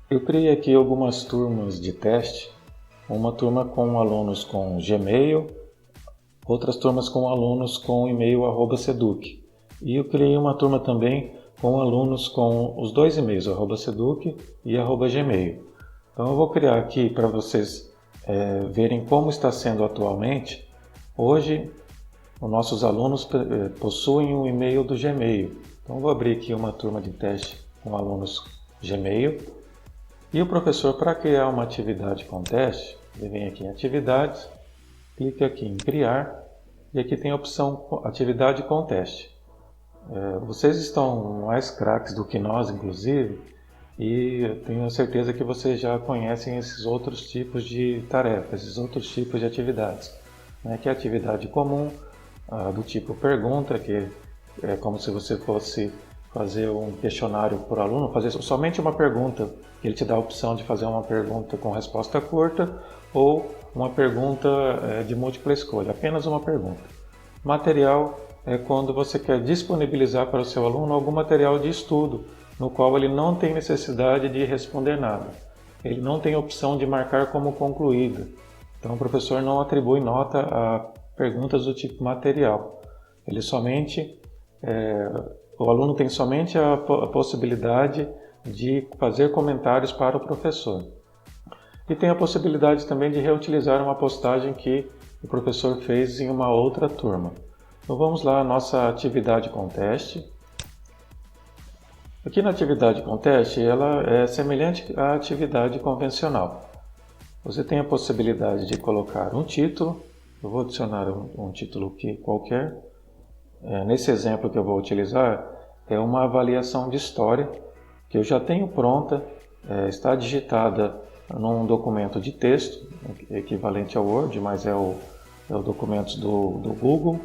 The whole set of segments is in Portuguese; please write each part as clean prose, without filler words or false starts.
Eu criei aqui algumas turmas de teste, uma turma com alunos com Gmail, outras turmas com alunos com e-mail @seduc. E eu criei uma turma também com alunos com os dois e-mails, @seduc e @gmail. Então eu vou criar aqui para vocês verem como está sendo atualmente. Hoje, os nossos alunos possuem um e-mail do Gmail. Então eu vou abrir aqui uma turma de teste com alunos Gmail. E o professor, para criar uma atividade com teste, ele vem aqui em atividades, clica aqui em criar e aqui tem a opção atividade com teste. Vocês estão mais craques do que nós, inclusive, e eu tenho certeza que vocês já conhecem esses outros tipos de tarefas, esses outros tipos de atividades, né? Que é a atividade comum, do tipo pergunta, que é como se você fosse fazer um questionário por aluno, fazer somente uma pergunta. Ele te dá a opção de fazer uma pergunta com resposta curta ou uma pergunta de múltipla escolha, apenas uma pergunta. Material é quando você quer disponibilizar para o seu aluno algum material de estudo, no qual ele não tem necessidade de responder nada. Ele não tem opção de marcar como concluída. Então o professor não atribui nota a perguntas do tipo material. Ele somente, o aluno tem somente a possibilidade de fazer comentários para o professor. E tem a possibilidade também de reutilizar uma postagem que o professor fez em uma outra turma. Então vamos lá, a nossa atividade com teste. Aqui na atividade com teste, ela é semelhante à atividade convencional. Você tem a possibilidade de colocar um título. Eu vou adicionar um título aqui qualquer. Nesse exemplo que eu vou utilizar, é uma avaliação de história, que eu já tenho pronta, está digitada num documento de texto, equivalente ao Word, mas é o documento do Google.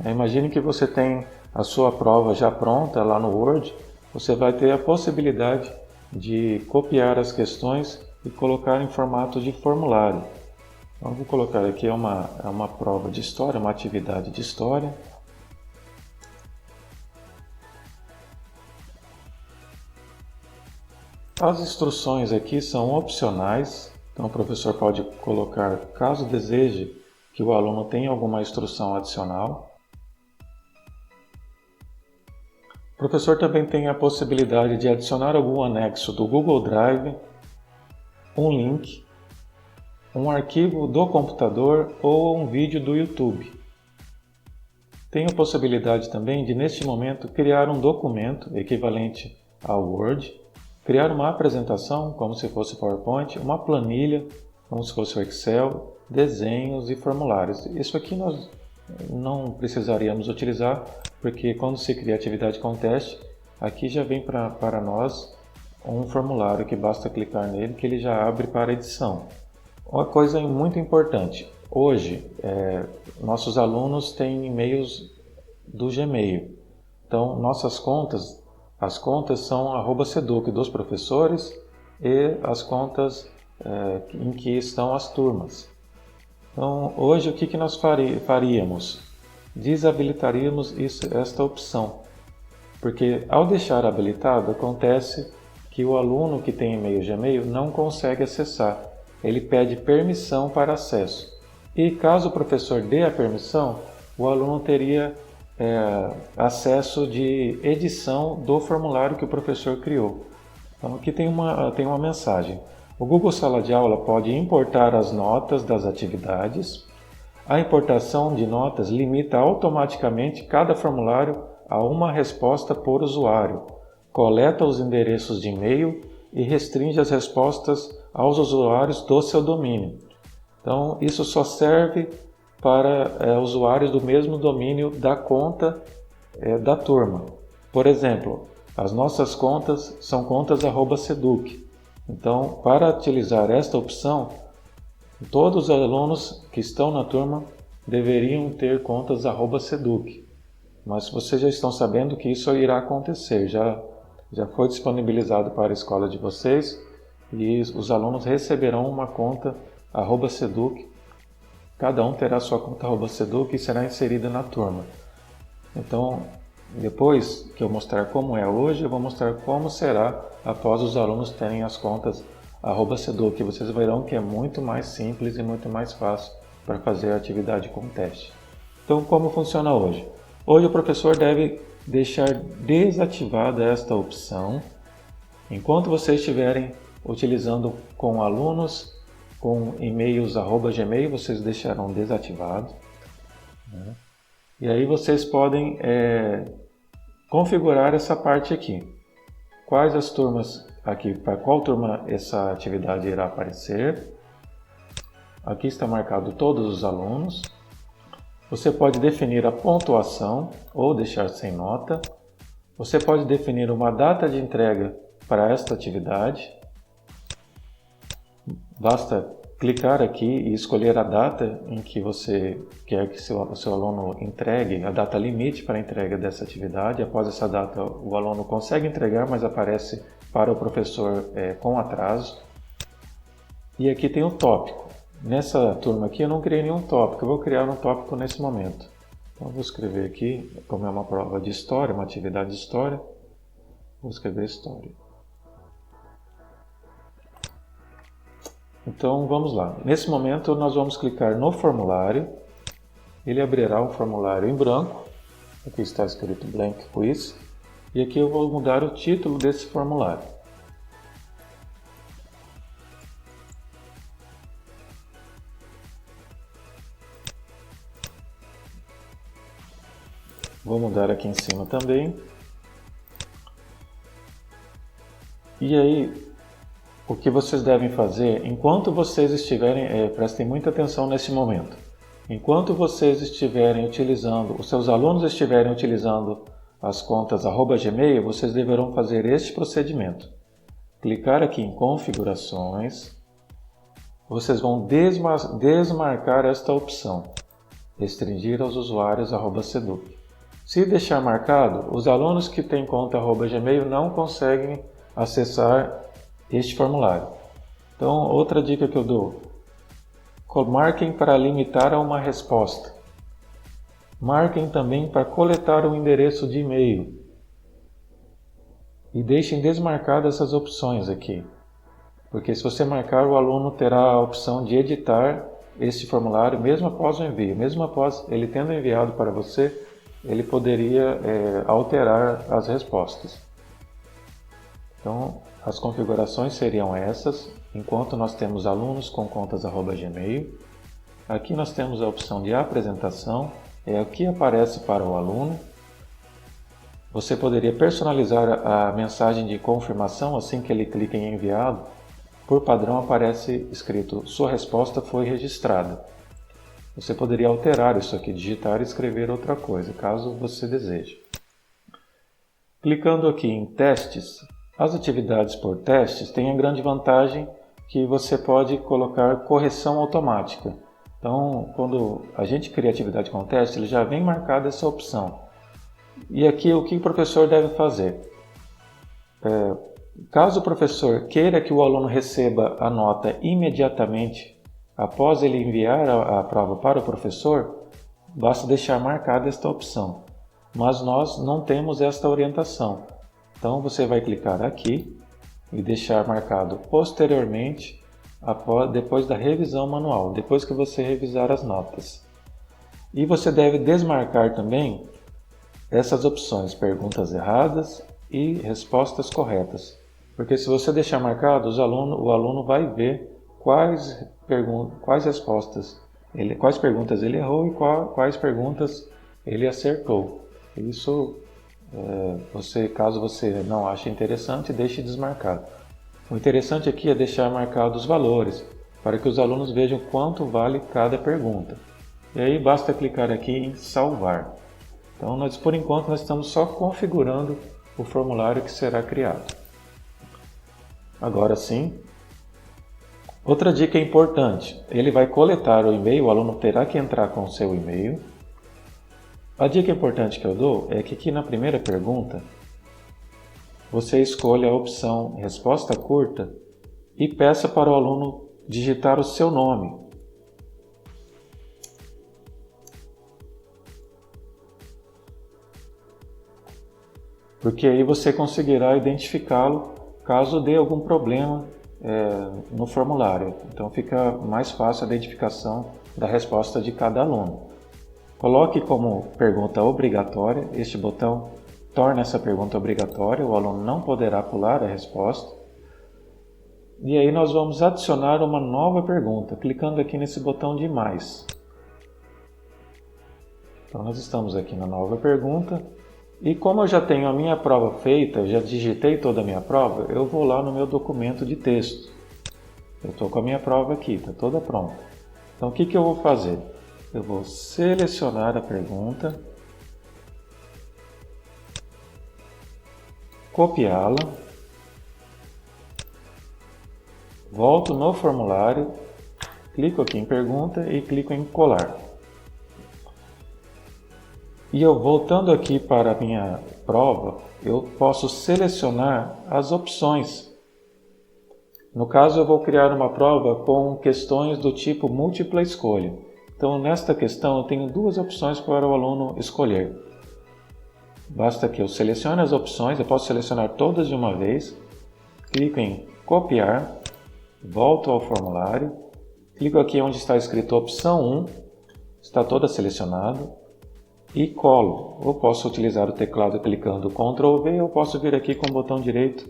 Imagine que você tem a sua prova já pronta lá no Word, você vai ter a possibilidade de copiar as questões e colocar em formato de formulário. Então, vou colocar aqui uma prova de história, uma atividade de história. As instruções aqui são opcionais, então o professor pode colocar, caso deseje, que o aluno tenha alguma instrução adicional. O professor também tem a possibilidade de adicionar algum anexo do Google Drive, um link, um arquivo do computador ou um vídeo do YouTube. Tem a possibilidade também de, neste momento, criar um documento equivalente ao Word, criar uma apresentação, como se fosse PowerPoint, uma planilha, como se fosse o Excel, desenhos e formulários. Isso aqui nós não precisaríamos utilizar, porque quando se cria atividade com teste, aqui já vem para nós um formulário que basta clicar nele que ele já abre para edição. Uma coisa muito importante, hoje nossos alunos têm e-mails do Gmail, então nossas contas, as contas são @seduc dos professores e as contas em que estão as turmas. Então hoje o que nós faríamos? Desabilitaríamos esta opção, porque ao deixar habilitado acontece que o aluno que tem e-mail Gmail não consegue acessar, ele pede permissão para acesso. E caso o professor dê a permissão, o aluno teria acesso de edição do formulário que o professor criou. Então aqui tem uma mensagem. O Google Sala de Aula pode importar as notas das atividades. A importação de notas limita automaticamente cada formulário a uma resposta por usuário, coleta os endereços de e-mail e restringe as respostas aos usuários do seu domínio. Então, isso só serve para usuários do mesmo domínio da conta da turma. Por exemplo, as nossas contas são contas @seduc. Então, para utilizar esta opção, todos os alunos que estão na turma deveriam ter contas @seduc. Mas vocês já estão sabendo que isso irá acontecer, já foi disponibilizado para a escola de vocês e os alunos receberão uma conta @seduc. Cada um terá sua conta @seduc e será inserida na turma. Então, Depois que eu mostrar como é hoje, eu vou mostrar como será após os alunos terem as contas @seduc, que vocês verão que é muito mais simples e muito mais fácil para fazer a atividade com teste. Então, como funciona hoje? Hoje o professor deve deixar desativada esta opção enquanto vocês estiverem utilizando com alunos com e-mails @gmail, vocês deixarão desativado, né? E aí vocês podem configurar essa parte aqui. Quais as turmas aqui, para qual turma essa atividade irá aparecer. Aqui está marcado todos os alunos. Você pode definir a pontuação ou deixar sem nota. Você pode definir uma data de entrega para esta atividade. Basta clicar aqui e escolher a data em que você quer que seu aluno entregue, a data limite para a entrega dessa atividade. Após essa data, o aluno consegue entregar, mas aparece para o professor com atraso. E aqui tem o tópico. Nessa turma aqui eu não criei nenhum tópico, eu vou criar um tópico nesse momento. Então eu vou escrever aqui, como é uma prova de história, uma atividade de história, vou escrever história. Então vamos lá. Nesse momento nós vamos clicar no formulário. Ele abrirá um formulário em branco. Aqui está escrito Blank Quiz. E aqui eu vou mudar o título desse formulário. Vou mudar aqui em cima também. E aí, o que vocês devem fazer, enquanto vocês estiverem, prestem muita atenção nesse momento, enquanto vocês estiverem utilizando, os seus alunos estiverem utilizando as contas @gmail, vocês deverão fazer este procedimento. Clicar aqui em configurações, vocês vão desmarcar esta opção, restringir aos usuários @seduc. Se deixar marcado, os alunos que têm conta @gmail não conseguem acessar este formulário. Então, outra dica que eu dou: marquem para limitar a uma resposta. Marquem também para coletar o endereço de e-mail. E deixem desmarcadas essas opções aqui. Porque se você marcar, o aluno terá a opção de editar este formulário mesmo após o envio. Mesmo após ele tendo enviado para você, ele poderia alterar as respostas. Então, as configurações seriam essas, enquanto nós temos alunos com contas @gmail. Aqui nós temos a opção de apresentação, é o que aparece para o aluno. Você poderia personalizar a mensagem de confirmação assim que ele clica em enviado. Por padrão aparece escrito: sua resposta foi registrada. Você poderia alterar isso aqui, digitar e escrever outra coisa, caso você deseje. Clicando aqui em testes, as atividades por testes têm a grande vantagem que você pode colocar correção automática. Então, quando a gente cria atividade com teste, ele já vem marcada essa opção. E aqui o que o professor deve fazer? Caso o professor queira que o aluno receba a nota imediatamente após ele enviar a prova para o professor, basta deixar marcada esta opção. Mas nós não temos esta orientação. Então você vai clicar aqui e deixar marcado posteriormente, depois da revisão manual, depois que você revisar as notas. E você deve desmarcar também essas opções, perguntas erradas e respostas corretas. Porque se você deixar marcado, o aluno vai ver quais perguntas ele errou e quais perguntas ele acertou. Isso, caso você não ache interessante, deixe desmarcado. O interessante aqui é deixar marcados os valores, para que os alunos vejam quanto vale cada pergunta. E aí basta clicar aqui em salvar. Então, por enquanto, nós estamos só configurando o formulário que será criado. Agora sim, outra dica importante, ele vai coletar o e-mail, o aluno terá que entrar com o seu e-mail. A dica importante que eu dou é que aqui na primeira pergunta, você escolha a opção resposta curta e peça para o aluno digitar o seu nome. porque aí você conseguirá identificá-lo caso dê algum problema no formulário. Então fica mais fácil a identificação da resposta de cada aluno. Coloque como pergunta obrigatória. Este botão torna essa pergunta obrigatória, o aluno não poderá pular a resposta. E aí nós vamos adicionar uma nova pergunta, clicando aqui nesse botão de mais. Então nós estamos aqui na nova pergunta. E como eu já tenho a minha prova feita, já digitei toda a minha prova, eu vou lá no meu documento de texto. Eu estou com a minha prova aqui, está toda pronta. Então o que eu vou fazer? Eu vou selecionar a pergunta, copiá-la, volto no formulário, clico aqui em pergunta e clico em colar. E eu voltando aqui para a minha prova, eu posso selecionar as opções. No caso, eu vou criar uma prova com questões do tipo múltipla escolha. Então, nesta questão, eu tenho duas opções para o aluno escolher. Basta que eu selecione as opções, eu posso selecionar todas de uma vez, clico em copiar, volto ao formulário, clico aqui onde está escrito opção 1, está toda selecionada, e colo. Eu posso utilizar o teclado clicando Ctrl V, ou posso vir aqui com o botão direito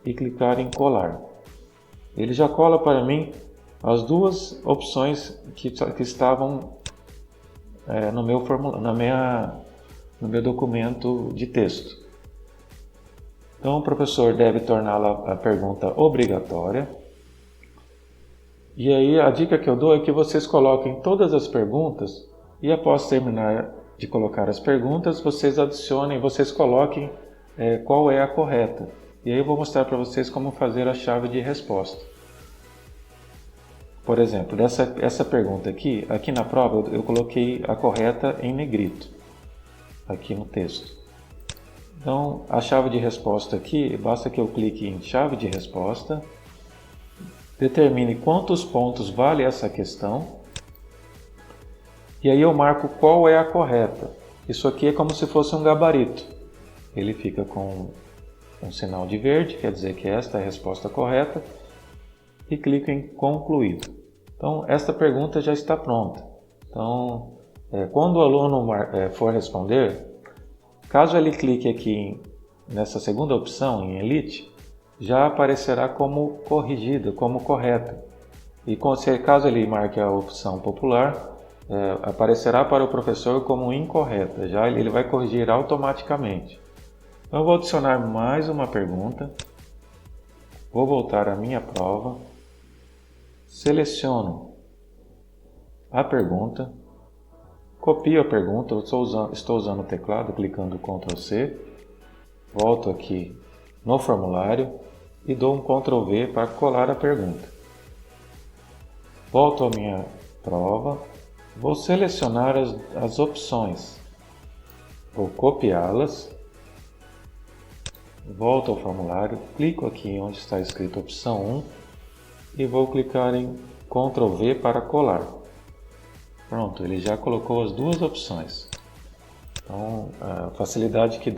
e clicar em colar. Ele já cola para mim as duas opções que estavam no meu documento de texto. Então o professor deve torná-la a pergunta obrigatória. E aí a dica que eu dou é que vocês coloquem todas as perguntas e após terminar de colocar as perguntas, vocês adicionem, vocês coloquem qual é a correta. E aí eu vou mostrar para vocês como fazer a chave de resposta. Por exemplo, essa pergunta aqui na prova eu coloquei a correta em negrito, aqui no texto. Então a chave de resposta aqui, basta que eu clique em chave de resposta, determine quantos pontos vale essa questão, e aí eu marco qual é a correta. Isso aqui é como se fosse um gabarito. Ele fica com um sinal de verde, quer dizer que esta é a resposta correta, e clico em concluído. Então, esta pergunta já está pronta. Então, quando o aluno for responder, caso ele clique aqui nessa segunda opção, em Elite, já aparecerá como corrigida, como correta. E caso ele marque a opção popular, aparecerá para o professor como incorreta, já ele vai corrigir automaticamente. Então eu vou adicionar mais uma pergunta, vou voltar à minha prova, seleciono a pergunta, copio a pergunta, estou usando o teclado, clicando Ctrl C, volto aqui no formulário e dou um Ctrl V para colar a pergunta. Volto à minha prova, vou selecionar as opções, vou copiá-las, volto ao formulário, clico aqui onde está escrito opção 1 e vou clicar em Ctrl V para colar. Pronto, ele já colocou as duas opções. Então, a facilidade que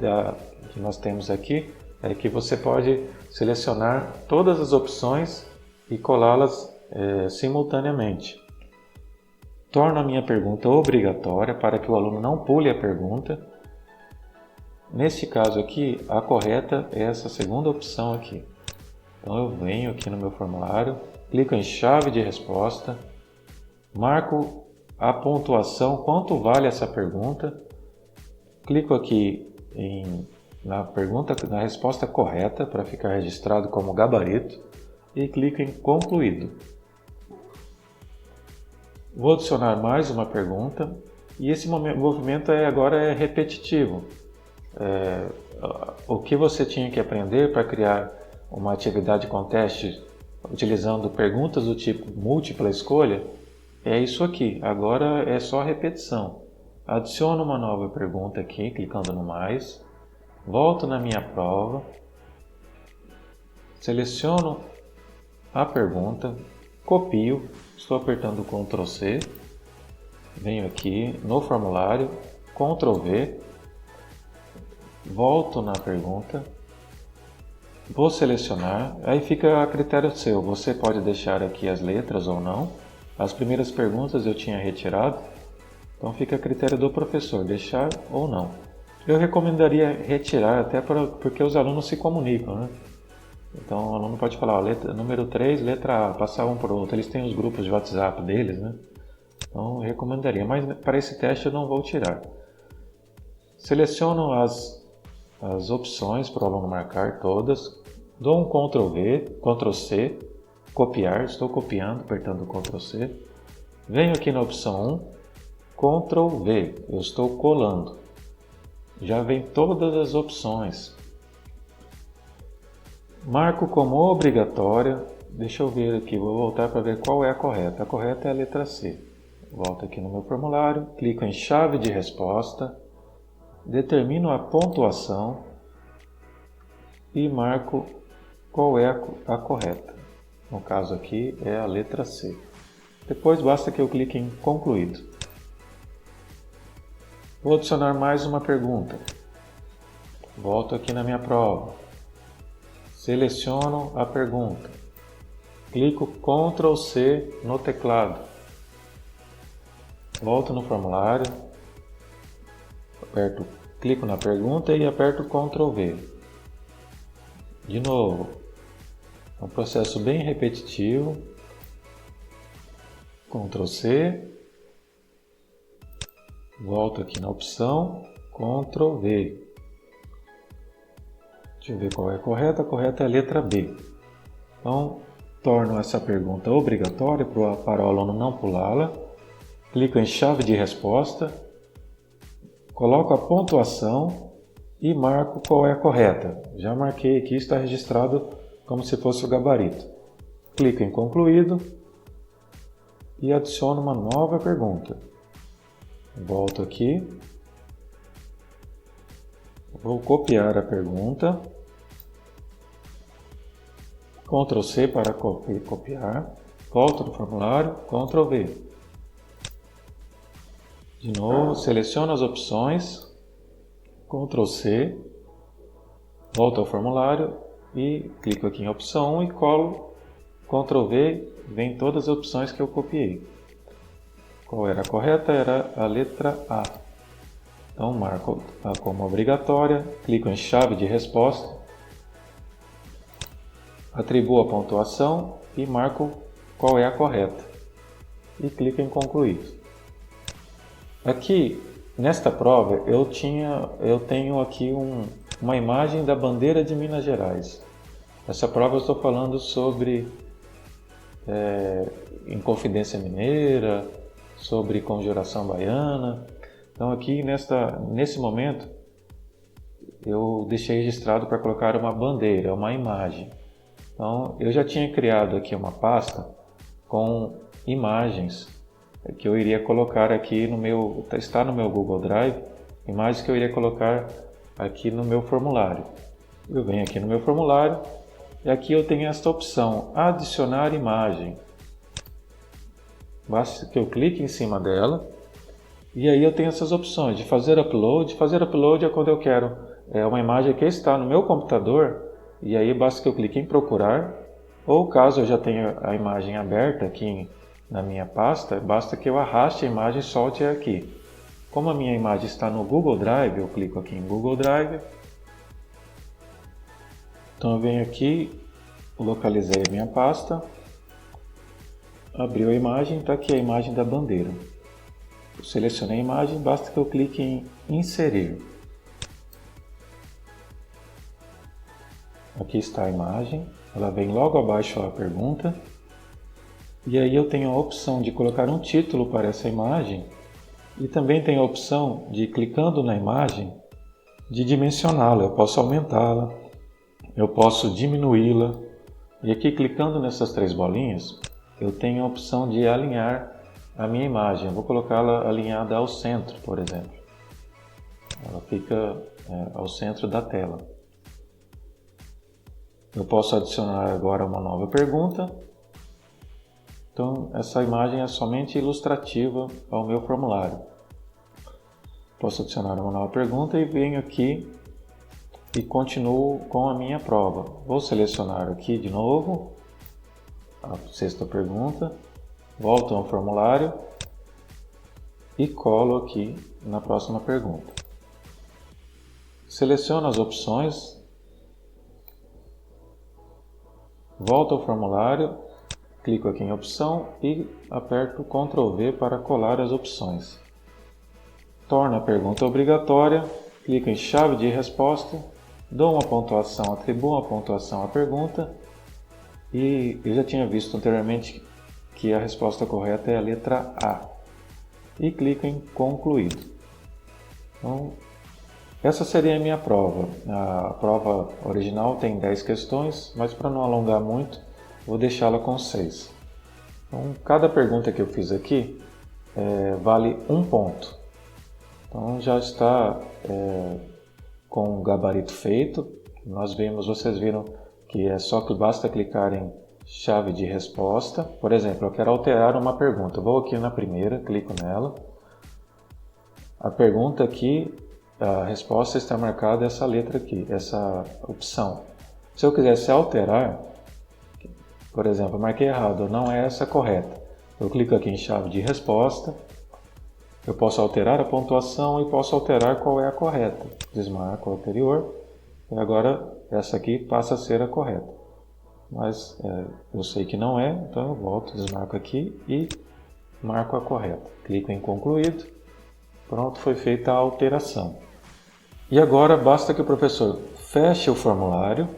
nós temos aqui é que você pode selecionar todas as opções e colá-las simultaneamente. Torno a minha pergunta obrigatória para que o aluno não pule a pergunta. Neste caso aqui, a correta é essa segunda opção aqui. Então eu venho aqui no meu formulário, clico em chave de resposta, marco a pontuação, quanto vale essa pergunta, clico aqui na resposta correta para ficar registrado como gabarito e clico em concluído. Vou adicionar mais uma pergunta e esse movimento agora é repetitivo. O que você tinha que aprender para criar uma atividade com teste utilizando perguntas do tipo múltipla escolha é isso aqui. Agora é só repetição. Adiciono uma nova pergunta aqui, clicando no mais, volto na minha prova, seleciono a pergunta, copio, estou apertando Ctrl C, venho aqui no formulário, Ctrl V, volto na pergunta, vou selecionar, aí fica a critério seu, você pode deixar aqui as letras ou não. As primeiras perguntas eu tinha retirado, então fica a critério do professor, deixar ou não. Eu recomendaria retirar, até porque os alunos se comunicam, né? Então o aluno pode falar, ó, número 3, letra A, passar um para o outro. Eles têm os grupos de WhatsApp deles, né? Então eu recomendaria, mas para esse teste eu não vou tirar. Seleciono as opções para o aluno marcar todas, dou um Ctrl V, Ctrl C, copiar, estou copiando, apertando o Ctrl C. Venho aqui na opção 1, Ctrl V, eu estou colando. Já vem todas as opções. Marco como obrigatória. Deixa eu ver aqui, vou voltar para ver qual é a correta. A correta é a letra C. Volto aqui no meu formulário, clico em chave de resposta, determino a pontuação e marco qual é a correta. No caso aqui é a letra C. Depois basta que eu clique em concluído. Vou adicionar mais uma pergunta. Volto aqui na minha prova. Seleciono a pergunta. Clico Ctrl C no teclado. Volto no formulário. Clico na pergunta e aperto Ctrl V. De novo. É um processo bem repetitivo. Ctrl C. Volto aqui na opção Ctrl V. Deixa eu ver qual é a correta. A correta é a letra B. Então, torno essa pergunta obrigatória para o aluno não pulá-la. Clico em chave de resposta. Coloco a pontuação e marco qual é a correta. Já marquei aqui, está registrado como se fosse o gabarito. Clico em concluído e adiciono uma nova pergunta. Volto aqui. Vou copiar a pergunta. Ctrl C para copiar. Volto no formulário, Ctrl V. De novo, seleciono as opções, Ctrl C, volto ao formulário e clico aqui em opção 1 e colo Ctrl V, vem todas as opções que eu copiei. Qual era a correta? Era a letra A. Então marco como obrigatória, clico em chave de resposta, atribuo a pontuação e marco qual é a correta. E clico em concluir. Aqui, nesta prova, eu tenho aqui uma imagem da bandeira de Minas Gerais. Essa prova eu estou falando sobre Inconfidência Mineira, sobre Conjuração Baiana. Então aqui nesse momento eu deixei registrado para colocar uma bandeira, uma imagem. Então eu já tinha criado aqui uma pasta com imagens que eu iria colocar aqui está no meu Google Drive, imagens que eu iria colocar aqui no meu formulário. Eu venho aqui no meu formulário e aqui eu tenho esta opção, adicionar imagem. Basta que eu clique em cima dela e aí eu tenho essas opções de fazer upload. Fazer upload é quando eu quero uma imagem que está no meu computador e aí basta que eu clique em procurar, ou caso eu já tenha a imagem aberta aqui na minha pasta, basta que eu arraste a imagem e solte aqui. Como a minha imagem está no Google Drive, eu clico aqui em Google Drive. Então eu venho aqui, localizei a minha pasta, abriu a imagem, está aqui a imagem da bandeira. Eu selecionei a imagem, basta que eu clique em inserir. Aqui está a imagem, ela vem logo abaixo da pergunta. E aí eu tenho a opção de colocar um título para essa imagem e também tenho a opção de, clicando na imagem, de dimensioná-la. Eu posso aumentá-la, eu posso diminuí-la. E aqui, clicando nessas três bolinhas, eu tenho a opção de alinhar a minha imagem. Eu vou colocá-la alinhada ao centro, por exemplo. Ela fica ao centro da tela. Eu posso adicionar agora uma nova pergunta. Então, essa imagem é somente ilustrativa ao meu formulário. Posso adicionar uma nova pergunta e venho aqui e continuo com a minha prova. Vou selecionar aqui de novo a sexta pergunta, volto ao formulário e colo aqui na próxima pergunta. Seleciono as opções, volto ao formulário, clico aqui em opção e aperto Ctrl V para colar as opções. Torno a pergunta obrigatória, clico em chave de resposta, dou uma pontuação, atribuo uma pontuação à pergunta e eu já tinha visto anteriormente que a resposta correta é a letra A e clico em concluído. Então, essa seria a minha prova. A prova original tem 10 questões, mas para não alongar muito, vou deixá-la com 6. Então, cada pergunta que eu fiz aqui vale 1 ponto. Então já está com o gabarito feito. Vocês viram que basta clicar em chave de resposta. Por exemplo, eu quero alterar uma pergunta. Vou aqui na primeira, clico nela. A pergunta aqui, a resposta está marcada essa letra aqui, essa opção. Se eu quisesse alterar, por exemplo, eu marquei errado, não é essa correta. Eu clico aqui em chave de resposta. Eu posso alterar a pontuação e posso alterar qual é a correta. Desmarco a anterior e agora essa aqui passa a ser a correta. Mas eu sei que não é, então eu volto, desmarco aqui e marco a correta. Clico em concluído. Pronto, foi feita a alteração. E agora basta que o professor feche o formulário,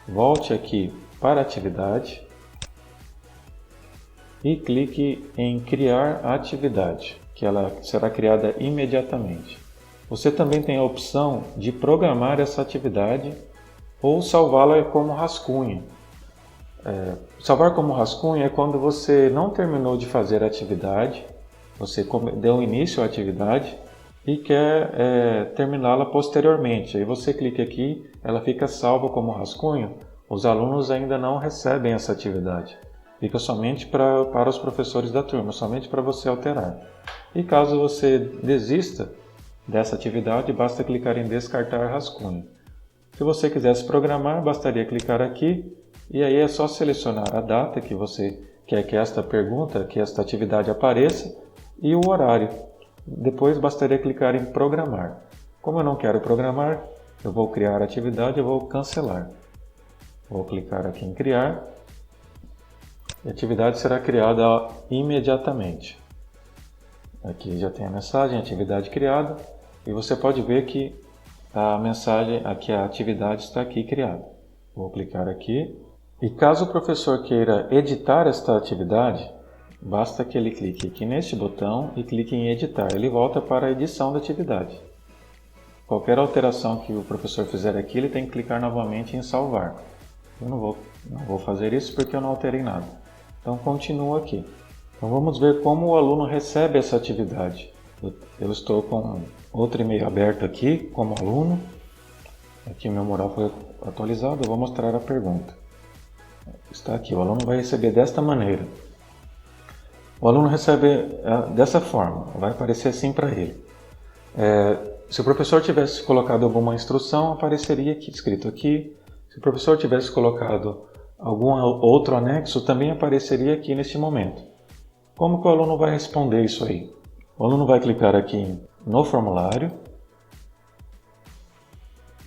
volte aqui para a atividade e clique em criar a atividade, que ela será criada imediatamente. Você também tem a opção de programar essa atividade ou salvá-la como rascunho. Salvar como rascunho é quando você não terminou de fazer a atividade, você deu início à atividade e quer terminá-la posteriormente. Aí você clica aqui, ela fica salva como rascunho, os alunos ainda não recebem essa atividade. Fica somente para os professores da turma, somente para você alterar. E caso você desista dessa atividade, basta clicar em descartar rascunho. Se você quisesse programar, bastaria clicar aqui e aí é só selecionar a data que você quer que esta pergunta, que esta atividade apareça e o horário. Depois bastaria clicar em programar. Como eu não quero programar, eu vou criar a atividade e vou cancelar. Vou clicar aqui em criar. A atividade será criada imediatamente. Aqui já tem a mensagem, atividade criada, e você pode ver que a mensagem, aqui a atividade está aqui criada. Vou clicar aqui, e caso o professor queira editar esta atividade, basta que ele clique aqui neste botão e clique em editar, ele volta para a edição da atividade. Qualquer alteração que o professor fizer aqui, ele tem que clicar novamente em salvar. Eu não vou fazer isso porque eu não alterei nada. Então, continuo aqui. Então, vamos ver como o aluno recebe essa atividade. Eu estou com outro e-mail aberto aqui, como aluno. Aqui meu mural foi atualizado, eu vou mostrar a pergunta. Está aqui, o aluno vai receber desta maneira. O aluno recebe dessa forma, vai aparecer assim para ele. Se o professor tivesse colocado alguma instrução, apareceria aqui, escrito aqui. Se o professor tivesse colocado algum outro anexo, também apareceria aqui neste momento. Como que o aluno vai responder isso aí? O aluno vai clicar aqui no formulário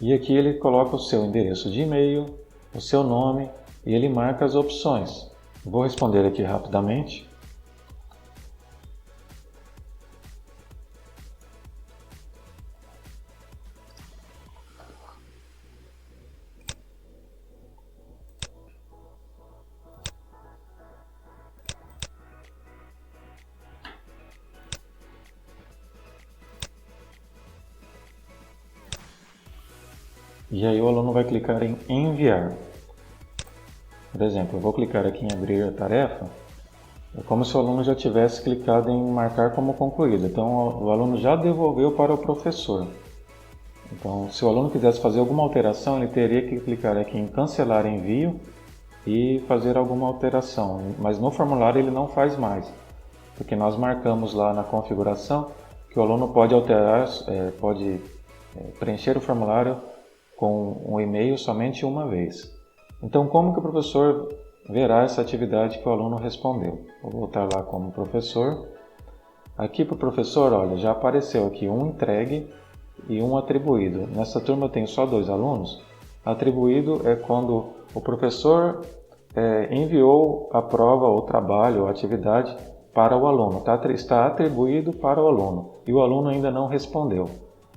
e aqui ele coloca o seu endereço de e-mail, o seu nome e ele marca as opções. Vou responder aqui rapidamente. E aí o aluno vai clicar em enviar. Por exemplo, eu vou clicar aqui em abrir a tarefa. É como se o aluno já tivesse clicado em marcar como concluído. Então o aluno já devolveu para o professor. Então se o aluno quisesse fazer alguma alteração, ele teria que clicar aqui em cancelar envio e fazer alguma alteração. Mas no formulário ele não faz mais. Porque nós marcamos lá na configuração que o aluno pode alterar, pode preencher o formulário com um e-mail somente uma vez. Então, como que o professor verá essa atividade que o aluno respondeu? Vou voltar lá como professor. Aqui para o professor, olha, já apareceu aqui um entregue e um atribuído. Nessa turma eu tenho só 2 alunos. Atribuído é quando o professor enviou a prova, ou trabalho, ou atividade para o aluno. Está atribuído para o aluno e o aluno ainda não respondeu.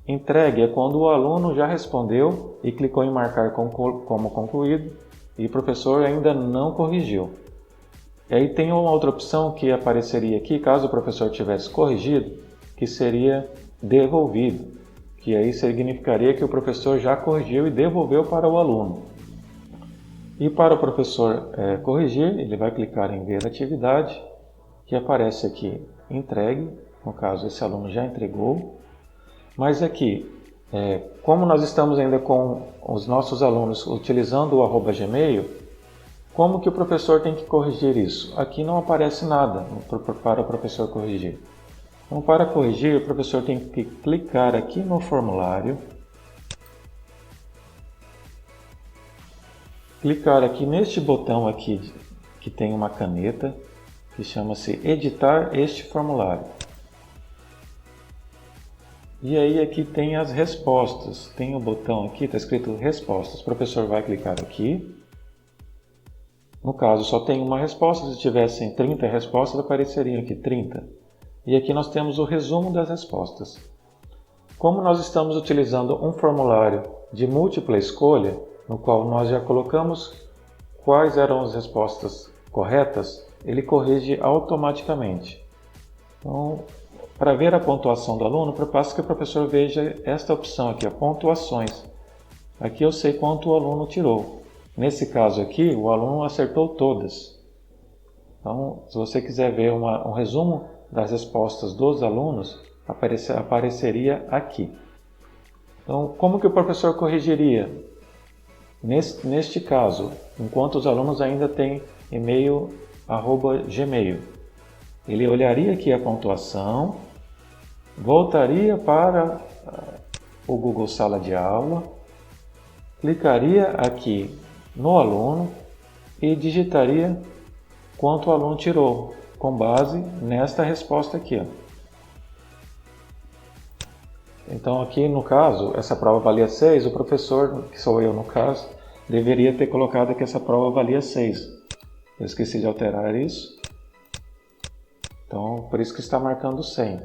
Entregue é quando o aluno já respondeu e clicou em marcar como concluído e o professor ainda não corrigiu. E aí tem uma outra opção que apareceria aqui, caso o professor tivesse corrigido, que seria devolvido, que aí significaria que o professor já corrigiu e devolveu para o aluno. E para o professor corrigir, ele vai clicar em ver atividade, que aparece aqui entregue, no caso esse aluno já entregou, mas aqui, como nós estamos ainda com os nossos alunos utilizando o @gmail, como que o professor tem que corrigir isso? Aqui não aparece nada para o professor corrigir. Então, para corrigir, o professor tem que clicar aqui no formulário, clicar aqui neste botão aqui que tem uma caneta, que chama-se editar este formulário. E aí aqui tem as respostas, tem o botão aqui, está escrito respostas. O professor vai clicar aqui. No caso, só tem uma resposta, se tivessem 30 respostas, apareceriam aqui 30. E aqui nós temos o resumo das respostas. Como nós estamos utilizando um formulário de múltipla escolha, no qual nós já colocamos quais eram as respostas corretas, ele corrige automaticamente. Então, para ver a pontuação do aluno, basta que o professor veja esta opção aqui, pontuações. Aqui eu sei quanto o aluno tirou. Nesse caso aqui, o aluno acertou todas. Então, se você quiser ver um resumo das respostas dos alunos, apareceria aqui. Então, como que o professor corrigiria? Neste caso, enquanto os alunos ainda têm e-mail @gmail, ele olharia aqui a pontuação, voltaria para o Google Sala de Aula, clicaria aqui no aluno e digitaria quanto o aluno tirou, com base nesta resposta aqui. Então aqui no caso, essa prova valia 6, o professor, que sou eu no caso, deveria ter colocado que essa prova valia 6. Eu esqueci de alterar isso. Então por isso que está marcando 100.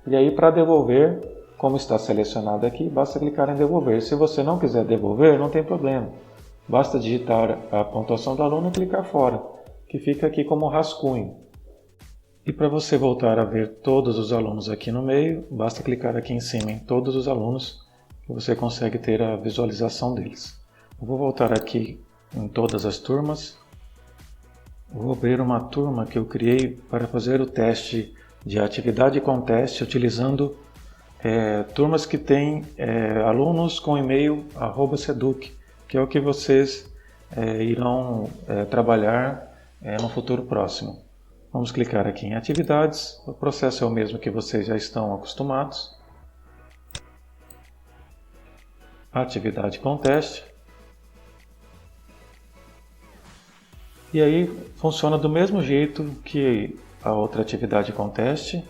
E aí para devolver, como está selecionado aqui, basta clicar em devolver. Se você não quiser devolver, não tem problema. Basta digitar a pontuação do aluno e clicar fora, que fica aqui como rascunho. E para você voltar a ver todos os alunos aqui no meio, basta clicar aqui em cima em todos os alunos, que você consegue ter a visualização deles. Eu vou voltar aqui em todas as turmas. Vou abrir uma turma que eu criei para fazer o teste de atividade com teste, utilizando turmas que têm alunos com e-mail @seduc, que é o que vocês irão trabalhar no futuro próximo. Vamos clicar aqui em atividades, o processo é o mesmo que vocês já estão acostumados. Atividade com teste. E aí funciona do mesmo jeito que a outra atividade com teste.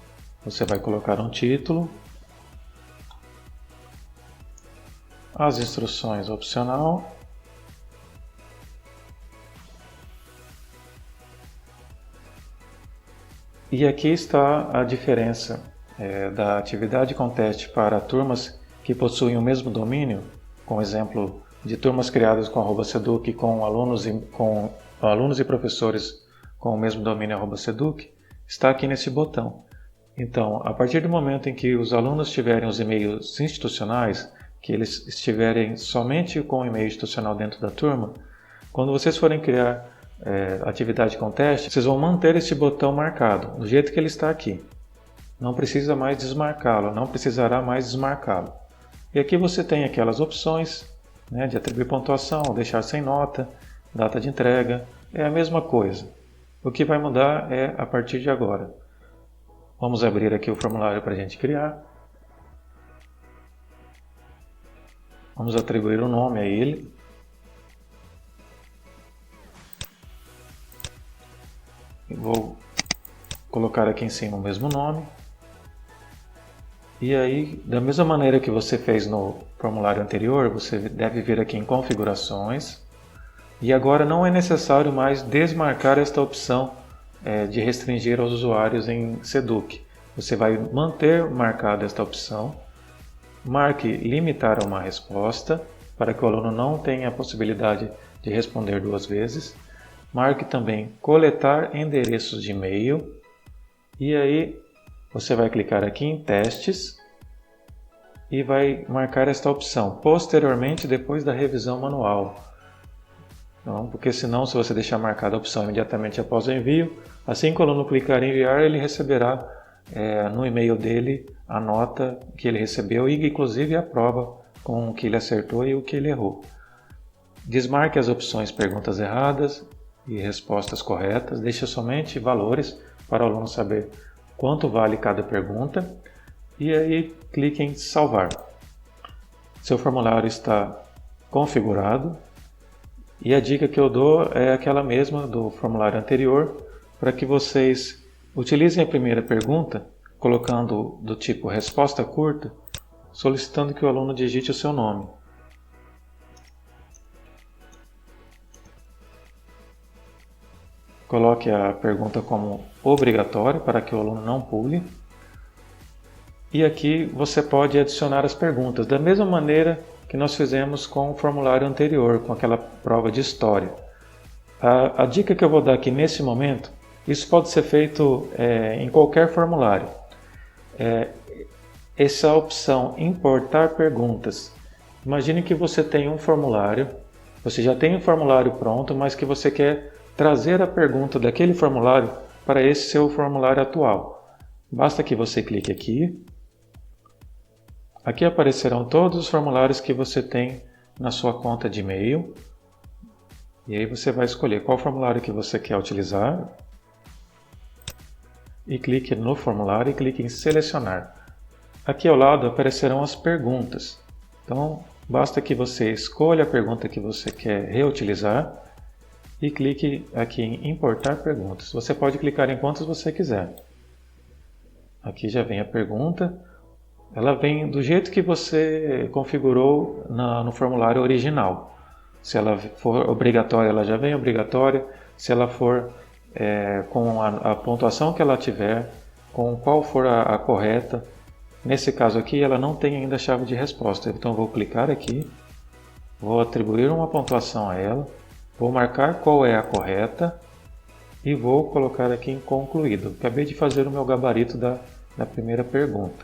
Você vai colocar um título, as instruções opcional, e aqui está a diferença da atividade com teste para turmas que possuem o mesmo domínio, com exemplo de turmas criadas com @seduc com alunos e professores com o mesmo domínio @seduc, está aqui nesse botão. Então, a partir do momento em que os alunos tiverem os e-mails institucionais, que eles estiverem somente com o e-mail institucional dentro da turma, quando vocês forem criar atividade com teste, vocês vão manter esse botão marcado, do jeito que ele está aqui. Não precisa mais desmarcá-lo, não precisará mais desmarcá-lo. E aqui você tem aquelas opções, de atribuir pontuação, deixar sem nota, data de entrega, é a mesma coisa. O que vai mudar é a partir de agora. Vamos abrir aqui o formulário para a gente criar. Vamos atribuir um nome a ele. Vou colocar aqui em cima o mesmo nome. E aí, da mesma maneira que você fez no formulário anterior, você deve vir aqui em configurações. E agora não é necessário mais desmarcar esta opção de restringir aos usuários em Seduc. Você vai manter marcada esta opção. Marque limitar a uma resposta, para que o aluno não tenha a possibilidade de responder duas vezes. Marque também coletar endereços de e-mail. E aí você vai clicar aqui em testes e vai marcar esta opção posteriormente, depois da revisão manual. Então, porque senão, se você deixar marcada a opção imediatamente após o envio, assim que o aluno clicar em enviar, ele receberá no e-mail dele a nota que ele recebeu e inclusive a prova com o que ele acertou e o que ele errou. Desmarque as opções perguntas erradas e respostas corretas, deixe somente valores para o aluno saber quanto vale cada pergunta e aí clique em salvar. Seu formulário está configurado e a dica que eu dou é aquela mesma do formulário anterior, para que vocês utilizem a primeira pergunta colocando do tipo resposta curta, solicitando que o aluno digite o seu nome. Coloque a pergunta como obrigatória para que o aluno não pule. E aqui você pode adicionar as perguntas da mesma maneira que nós fizemos com o formulário anterior, com aquela prova de história. A dica que eu vou dar aqui nesse momento, isso pode ser feito em qualquer formulário. Essa opção importar perguntas. Imagine que você tem um formulário, você já tem um formulário pronto, mas que você quer trazer a pergunta daquele formulário para esse seu formulário atual. Basta que você clique aqui. Aqui aparecerão todos os formulários que você tem na sua conta de e-mail. E aí você vai escolher qual formulário que você quer utilizar. E clique no formulário e clique em selecionar. Aqui ao lado aparecerão as perguntas. Então, basta que você escolha a pergunta que você quer reutilizar e clique aqui em importar perguntas. Você pode clicar em quantas você quiser. Aqui já vem a pergunta. Ela vem do jeito que você configurou no formulário original. Se ela for obrigatória, ela já vem obrigatória. Se ela for com a pontuação que ela tiver, com qual for a correta. Nesse caso aqui, ela não tem ainda a chave de resposta. Então, vou clicar aqui, vou atribuir uma pontuação a ela, vou marcar qual é a correta e vou colocar aqui em concluído. Acabei de fazer o meu gabarito da primeira pergunta.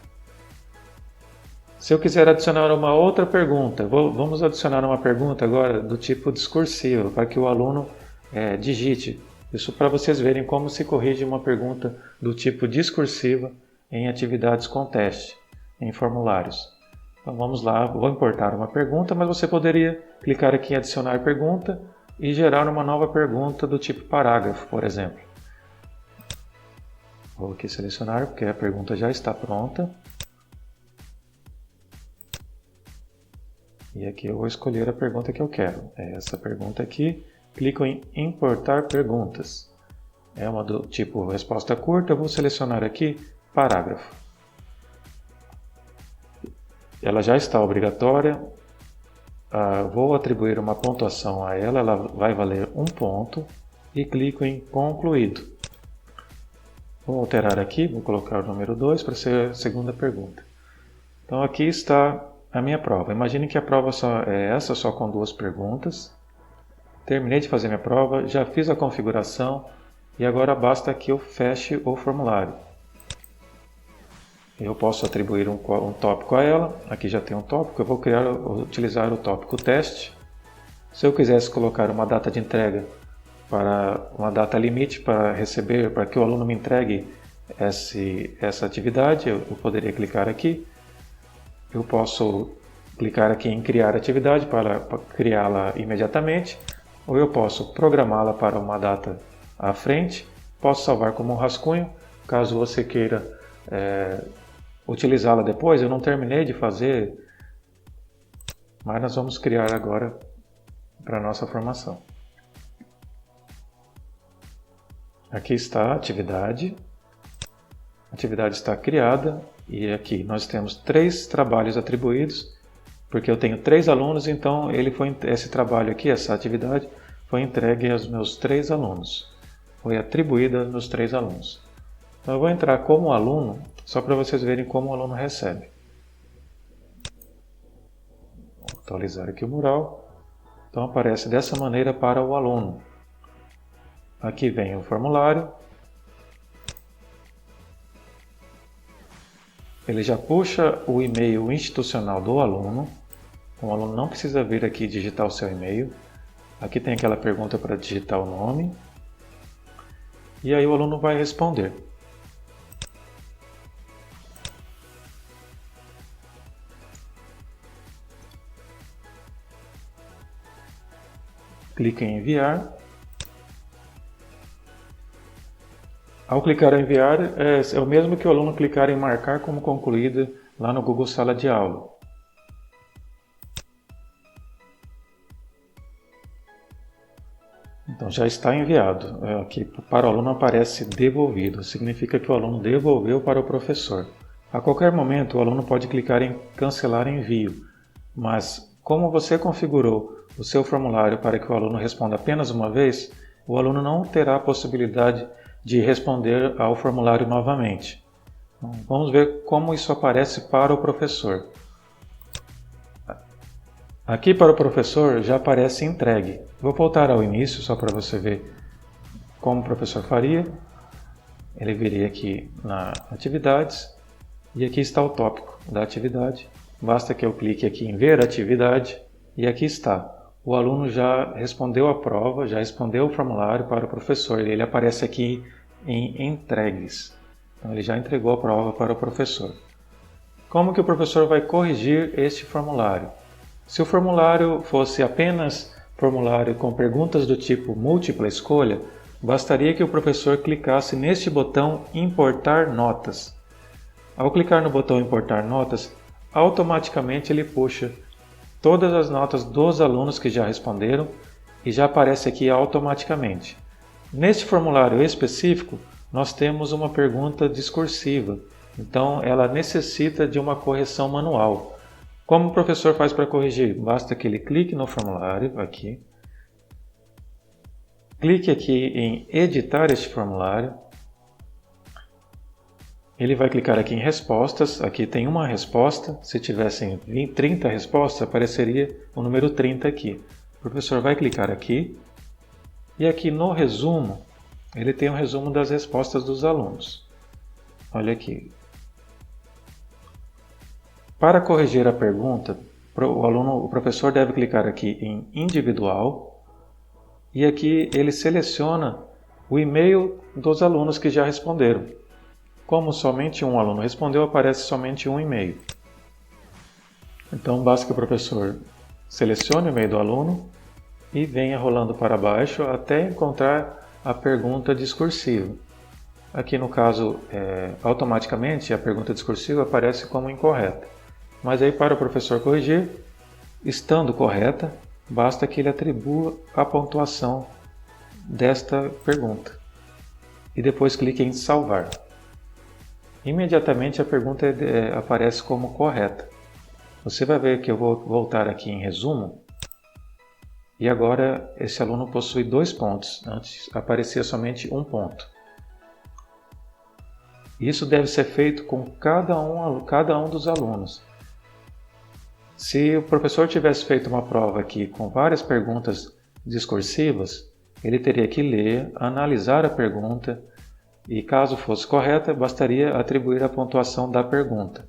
Se eu quiser adicionar uma outra pergunta, vamos adicionar uma pergunta agora do tipo discursivo, para que o aluno digite. Isso para vocês verem como se corrige uma pergunta do tipo discursiva em atividades com teste, em formulários. Então vamos lá, vou importar uma pergunta, mas você poderia clicar aqui em adicionar pergunta e gerar uma nova pergunta do tipo parágrafo, por exemplo. Vou aqui selecionar, porque a pergunta já está pronta. E aqui eu vou escolher a pergunta que eu quero. É essa pergunta aqui. Clico em importar perguntas. É uma do tipo resposta curta. Eu vou selecionar aqui parágrafo. Ela já está obrigatória. Vou atribuir uma pontuação a ela. Ela vai valer 1 ponto. E clico em concluído. Vou alterar aqui. Vou colocar o número 2 para ser a segunda pergunta. Então aqui está a minha prova. Imagine que a prova é essa, só com 2 perguntas. Terminei de fazer minha prova, já fiz a configuração e agora basta que eu feche o formulário. Eu posso atribuir um tópico a ela. Aqui já tem um tópico, eu vou utilizar o tópico teste. Se eu quisesse colocar uma data de entrega, para uma data limite para receber, para que o aluno me entregue essa atividade, eu poderia clicar aqui. Eu posso clicar aqui em criar atividade para criá-la imediatamente, ou eu posso programá-la para uma data à frente, posso salvar como um rascunho, caso você queira utilizá-la depois. Eu não terminei de fazer mas nós vamos criar agora para a nossa formação. Aqui está a atividade está criada e aqui nós temos 3 trabalhos atribuídos, porque eu tenho 3 alunos, então esse trabalho aqui, essa atividade, foi entregue aos meus 3 alunos, foi atribuída nos 3 alunos. Então eu vou entrar como aluno, só para vocês verem como o aluno recebe. Vou atualizar aqui o mural. Então aparece dessa maneira para o aluno. Aqui vem o formulário. Ele já puxa o e-mail institucional do aluno. O aluno não precisa vir aqui digitar o seu e-mail. Aqui tem aquela pergunta para digitar o nome. E aí o aluno vai responder. Clica em enviar. Ao clicar em enviar, é o mesmo que o aluno clicar em marcar como concluída lá no Google Sala de Aula. Então já está enviado. Aqui para o aluno aparece devolvido, significa que o aluno devolveu para o professor. A qualquer momento o aluno pode clicar em cancelar envio, mas como você configurou o seu formulário para que o aluno responda apenas uma vez, o aluno não terá a possibilidade de responder ao formulário novamente. Então, vamos ver como isso aparece para o professor. Aqui para o professor já aparece entregue. Vou voltar ao início só para você ver como o professor faria. Ele viria aqui na atividades e aqui está o tópico da atividade. Basta que eu clique aqui em ver atividade e aqui está. O aluno já respondeu a prova, já respondeu o formulário para o professor. Ele aparece aqui em entregues. Então ele já entregou a prova para o professor. Como que o professor vai corrigir este formulário? Se o formulário fosse apenas formulário com perguntas do tipo múltipla escolha, bastaria que o professor clicasse neste botão Importar notas. Ao clicar no botão Importar notas, automaticamente ele puxa todas as notas dos alunos que já responderam e já aparece aqui automaticamente. Neste formulário específico, nós temos uma pergunta discursiva, então ela necessita de uma correção manual. Como o professor faz para corrigir? Basta que ele clique no formulário, aqui, clique aqui em editar este formulário, ele vai clicar aqui em respostas, aqui tem uma resposta, se tivessem 30 respostas, apareceria o número 30 aqui. O professor vai clicar aqui, e aqui no resumo, ele tem um resumo das respostas dos alunos. Olha aqui. Para corrigir a pergunta, o professor deve clicar aqui em individual, e aqui ele seleciona o e-mail dos alunos que já responderam. Como somente um aluno respondeu, aparece somente um e-mail. Então basta que o professor selecione o e-mail do aluno e venha rolando para baixo até encontrar a pergunta discursiva. Aqui no caso, automaticamente a pergunta discursiva aparece como incorreta. Mas aí para o professor corrigir, estando correta, basta que ele atribua a pontuação desta pergunta. E depois clique em salvar. Imediatamente a pergunta aparece como correta. Você vai ver que eu vou voltar aqui em resumo. E agora esse aluno possui 2 pontos. Antes aparecia somente 1 ponto. Isso deve ser feito com cada um dos alunos. Se o professor tivesse feito uma prova aqui com várias perguntas discursivas, ele teria que ler, analisar a pergunta e, caso fosse correta, bastaria atribuir a pontuação da pergunta.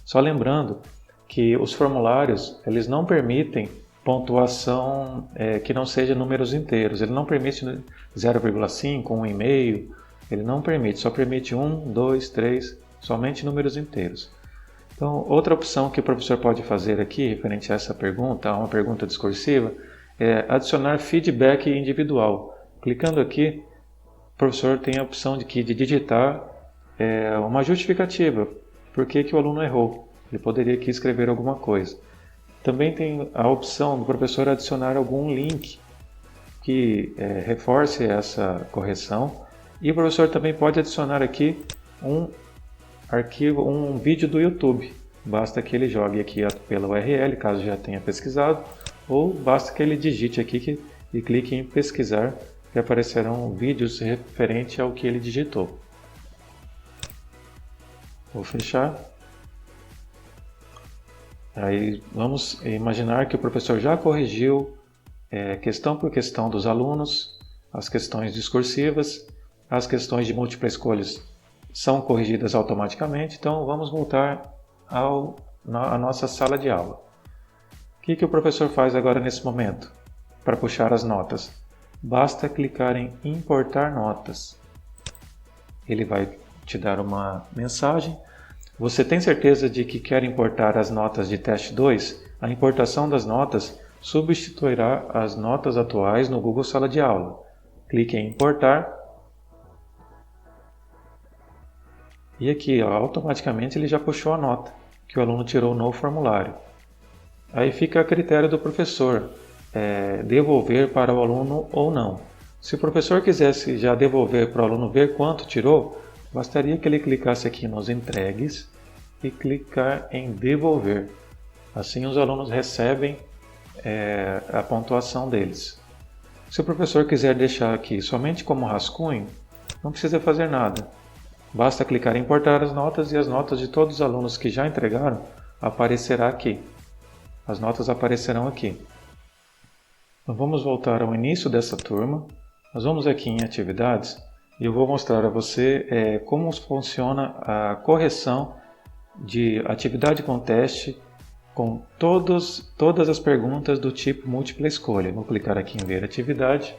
Só lembrando que os formulários eles não permitem pontuação que não seja números inteiros. Ele não permite 0,5, 1,5, ele não permite, só permite 1, 2, 3, somente números inteiros. Então, outra opção que o professor pode fazer aqui, referente a essa pergunta, a uma pergunta discursiva, é adicionar feedback individual. Clicando aqui, o professor tem a opção de digitar uma justificativa, por que o aluno errou. Ele poderia aqui escrever alguma coisa. também tem a opção do professor adicionar algum link que reforce essa correção, e o professor também pode adicionar aqui um arquivo, um vídeo do YouTube. Basta que ele jogue aqui pela URL, caso já tenha pesquisado, ou basta que ele digite aqui e clique em pesquisar, que aparecerão vídeos referente ao que ele digitou. Vou fechar. Aí vamos imaginar que o professor já corrigiu questão por questão dos alunos, as questões discursivas, as questões de múltipla escolha são corrigidas automaticamente. Então vamos voltar à nossa sala de aula. O que o professor faz agora nesse momento para puxar as notas? Basta clicar em importar notas. Ele vai te dar uma mensagem. Você tem certeza de que quer importar as notas de teste 2? A importação das notas substituirá as notas atuais no Google Sala de Aula. Clique em importar. E aqui, automaticamente ele já puxou a nota que o aluno tirou no formulário. Aí fica a critério do professor devolver para o aluno ou não. Se o professor quisesse já devolver para o aluno ver quanto tirou, bastaria que ele clicasse aqui nos entregues e clicar em devolver. Assim os alunos recebem a pontuação deles. Se o professor quiser deixar aqui somente como rascunho, não precisa fazer nada. Basta clicar em importar as notas e as notas de todos os alunos que já entregaram aparecerá aqui. As notas aparecerão aqui. Então vamos voltar ao início dessa turma. Nós vamos aqui em atividades e eu vou mostrar a você como funciona a correção de atividade com teste com todas as perguntas do tipo múltipla escolha. Vou clicar aqui em ver atividade.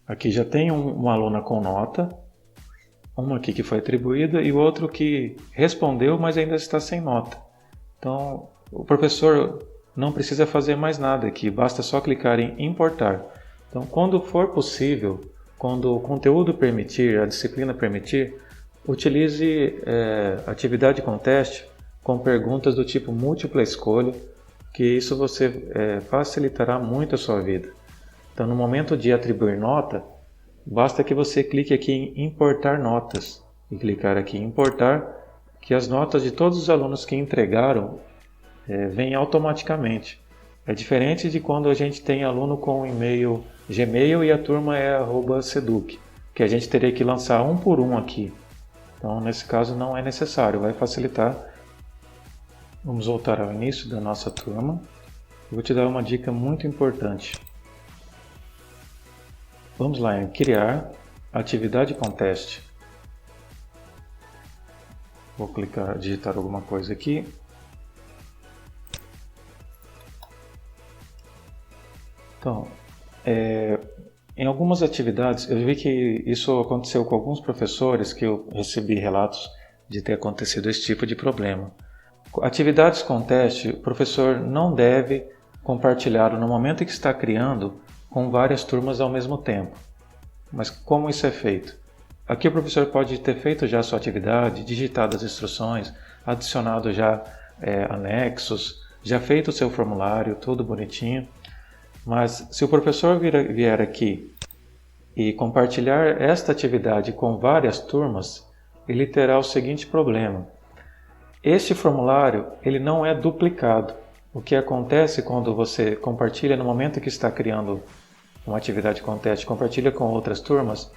Aqui já tem uma aluna com nota, uma aqui que foi atribuída e o outro que respondeu, mas ainda está sem nota. Então o professor não precisa fazer mais nada aqui, basta só clicar em importar. Então, quando for possível, quando o conteúdo permitir, a disciplina permitir, utilize atividade com teste com perguntas do tipo múltipla escolha, que isso você facilitará muito a sua vida. Então, no momento de atribuir nota, basta que você clique aqui em importar notas e clicar aqui em importar, que as notas de todos os alunos que entregaram vem automaticamente. É diferente de quando a gente tem aluno com e-mail Gmail e a turma é @seduc, que a gente teria que lançar um por um aqui. Então, nesse caso, não é necessário, vai facilitar. Vamos voltar ao início da nossa turma. Eu vou te dar uma dica muito importante. Vamos lá em criar atividade com teste. Vou digitar alguma coisa aqui. Então, em algumas atividades, eu vi que isso aconteceu com alguns professores que eu recebi relatos de ter acontecido esse tipo de problema. Atividades com teste, o professor não deve compartilhar no momento em que está criando com várias turmas ao mesmo tempo. Mas como isso é feito? Aqui o professor pode ter feito já a sua atividade, digitado as instruções, adicionado já anexos, já feito o seu formulário, tudo bonitinho. Mas se o professor vier aqui e compartilhar esta atividade com várias turmas, ele terá o seguinte problema. Este formulário ele não é duplicado. O que acontece quando você compartilha no momento que está criando uma atividade com teste, compartilha com outras turmas,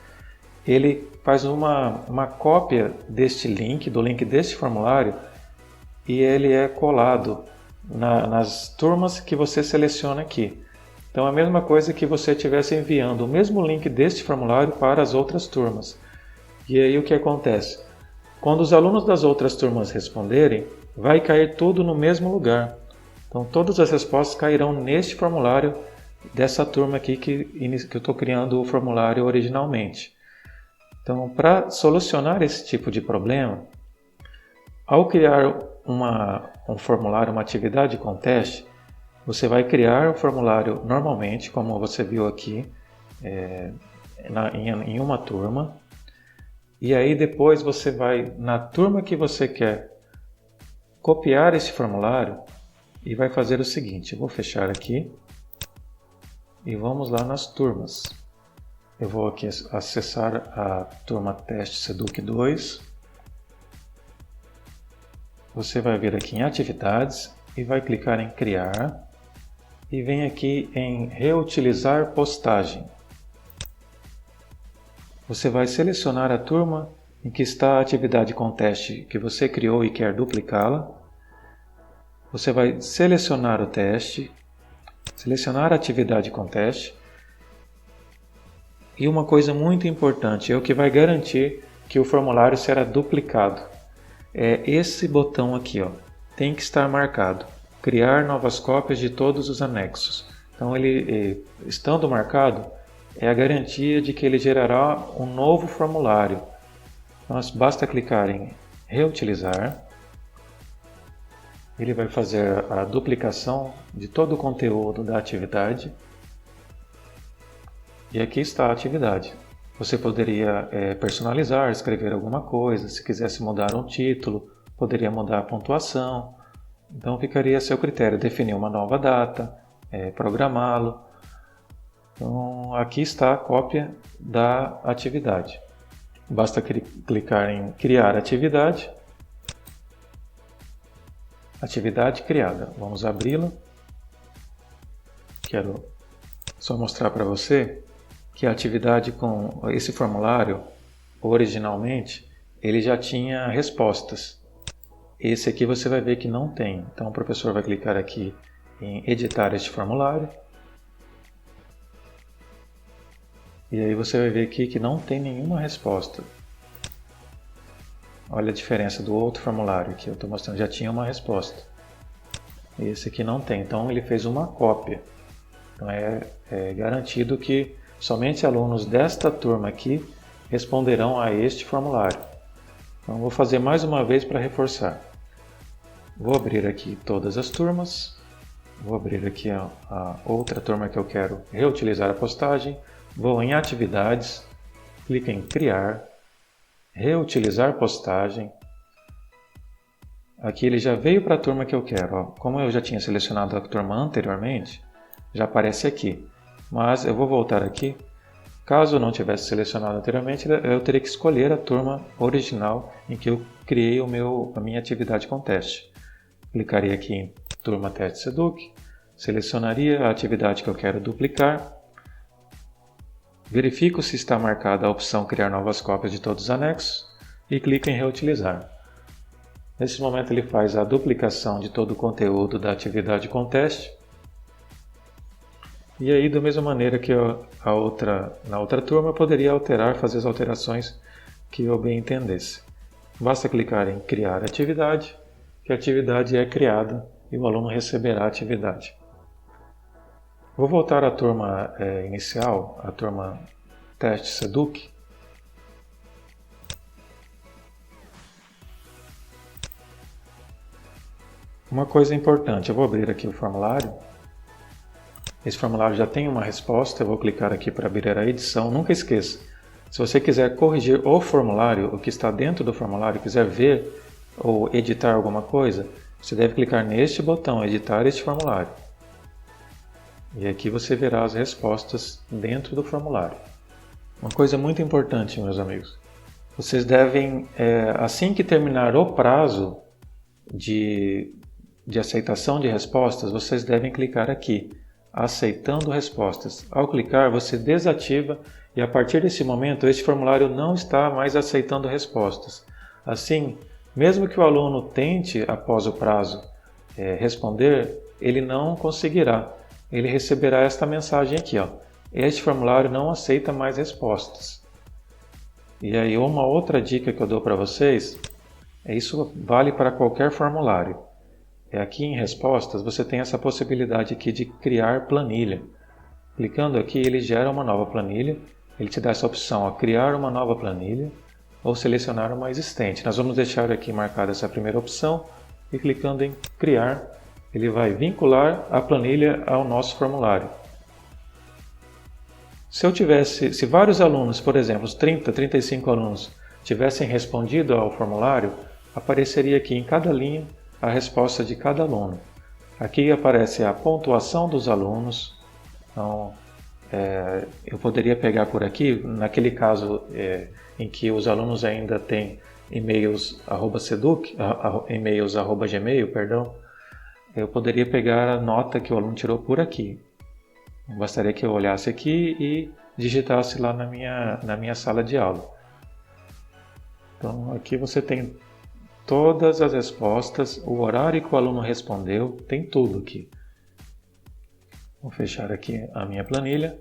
ele faz uma cópia deste link, do link deste formulário, e ele é colado nas turmas que você seleciona aqui. Então é a mesma coisa que você estivesse enviando o mesmo link deste formulário para as outras turmas. E aí o que acontece? Quando os alunos das outras turmas responderem, vai cair tudo no mesmo lugar. Então todas as respostas cairão neste formulário dessa turma aqui que eu estou criando o formulário originalmente. Então, para solucionar esse tipo de problema, ao criar um formulário, uma atividade com teste, você vai criar o formulário normalmente, como você viu aqui, em uma turma. E aí depois você vai, na turma que você quer copiar esse formulário, e vai fazer o seguinte, eu vou fechar aqui e vamos lá nas turmas. Eu vou aqui acessar a turma Teste Seduc 2. Você vai vir aqui em Atividades e vai clicar em Criar e vem aqui em Reutilizar postagem. Você vai selecionar a turma em que está a atividade com teste que você criou e quer duplicá-la. Você vai selecionar o teste, selecionar a atividade com teste. E uma coisa muito importante, é o que vai garantir que o formulário será duplicado. É esse botão aqui, ó, tem que estar marcado. Criar novas cópias de todos os anexos. Então, ele estando marcado, é a garantia de que ele gerará um novo formulário. Nós basta clicar em Reutilizar. Ele vai fazer a duplicação de todo o conteúdo da atividade. E aqui está a atividade. Você poderia personalizar, escrever alguma coisa, se quisesse mudar um título, poderia mudar a pontuação. Então ficaria a seu critério definir uma nova data, programá-lo. Então aqui está a cópia da atividade. Basta clicar em Criar atividade. Atividade criada. Vamos abri-la. Quero só mostrar para você que a atividade com esse formulário, originalmente, ele já tinha respostas. Esse aqui você vai ver que não tem. Então o professor vai clicar aqui em editar este formulário. E aí você vai ver aqui que não tem nenhuma resposta. Olha a diferença do outro formulário que eu estou mostrando, já tinha uma resposta. Esse aqui não tem, então ele fez uma cópia. Então é garantido que somente alunos desta turma aqui responderão a este formulário. Então vou fazer mais uma vez para reforçar. Vou abrir aqui todas as turmas. Vou abrir aqui a outra turma que eu quero reutilizar a postagem. Vou em Atividades, clico em Criar, Reutilizar postagem. Aqui ele já veio para a turma que eu quero. Ó. Como eu já tinha selecionado a turma anteriormente, já aparece aqui. Mas eu vou voltar aqui. Caso eu não tivesse selecionado anteriormente, eu teria que escolher a turma original em que eu criei a minha atividade com teste. Clicaria aqui em Turma Teste Seduc, selecionaria a atividade que eu quero duplicar, verifico se está marcada a opção Criar novas cópias de todos os anexos e clico em Reutilizar. Nesse momento ele faz a duplicação de todo o conteúdo da atividade com teste. E aí, da mesma maneira que na outra turma, eu poderia alterar, fazer as alterações que eu bem entendesse. Basta clicar em Criar atividade, que a atividade é criada e o aluno receberá a atividade. Vou voltar à turma inicial, a turma Teste Seduc. Uma coisa importante, eu vou abrir aqui o formulário. Esse formulário já tem uma resposta, eu vou clicar aqui para abrir a edição. Nunca esqueça, se você quiser corrigir o formulário, o que está dentro do formulário, quiser ver ou editar alguma coisa, você deve clicar neste botão, editar este formulário. E aqui você verá as respostas dentro do formulário. Uma coisa muito importante, meus amigos, vocês devem, assim que terminar o prazo de aceitação de respostas, vocês devem clicar aqui, aceitando respostas. Ao clicar, você desativa e a partir desse momento, este formulário não está mais aceitando respostas. Assim, mesmo que o aluno tente, após o prazo, responder, ele não conseguirá. Ele receberá esta mensagem aqui, ó. Este formulário não aceita mais respostas. E aí, uma outra dica que eu dou para vocês, isso vale para qualquer formulário. Aqui em respostas, você tem essa possibilidade aqui de criar planilha. Clicando aqui, ele gera uma nova planilha. Ele te dá essa opção, ó, criar uma nova planilha ou selecionar uma existente. Nós vamos deixar aqui marcada essa primeira opção e clicando em criar, ele vai vincular a planilha ao nosso formulário. Se vários alunos, por exemplo, os 30, 35 alunos, tivessem respondido ao formulário, apareceria aqui em cada linha a resposta de cada aluno. Aqui aparece a pontuação dos alunos. Então, eu poderia pegar por aqui, naquele caso em que os alunos ainda têm e-mails @gmail, perdão, eu poderia pegar a nota que o aluno tirou por aqui. Bastaria que eu olhasse aqui e digitasse lá na minha sala de aula. Então aqui você tem todas as respostas, o horário que o aluno respondeu, tem tudo aqui. Vou fechar aqui a minha planilha.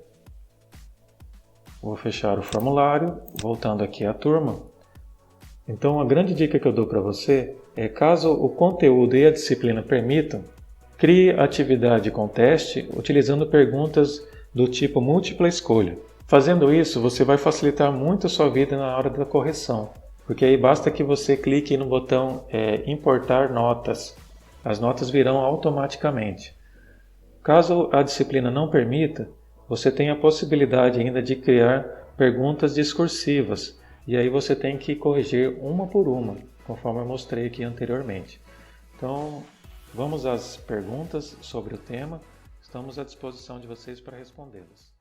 Vou fechar o formulário, voltando aqui à turma. Então a grande dica que eu dou para você é, caso o conteúdo e a disciplina permitam, crie atividade com teste utilizando perguntas do tipo múltipla escolha. Fazendo isso, você vai facilitar muito a sua vida na hora da correção, porque aí basta que você clique no botão importar notas. As notas virão automaticamente. Caso a disciplina não permita, você tem a possibilidade ainda de criar perguntas discursivas, e aí você tem que corrigir uma por uma, conforme eu mostrei aqui anteriormente. Então, vamos às perguntas sobre o tema. Estamos à disposição de vocês para respondê-las.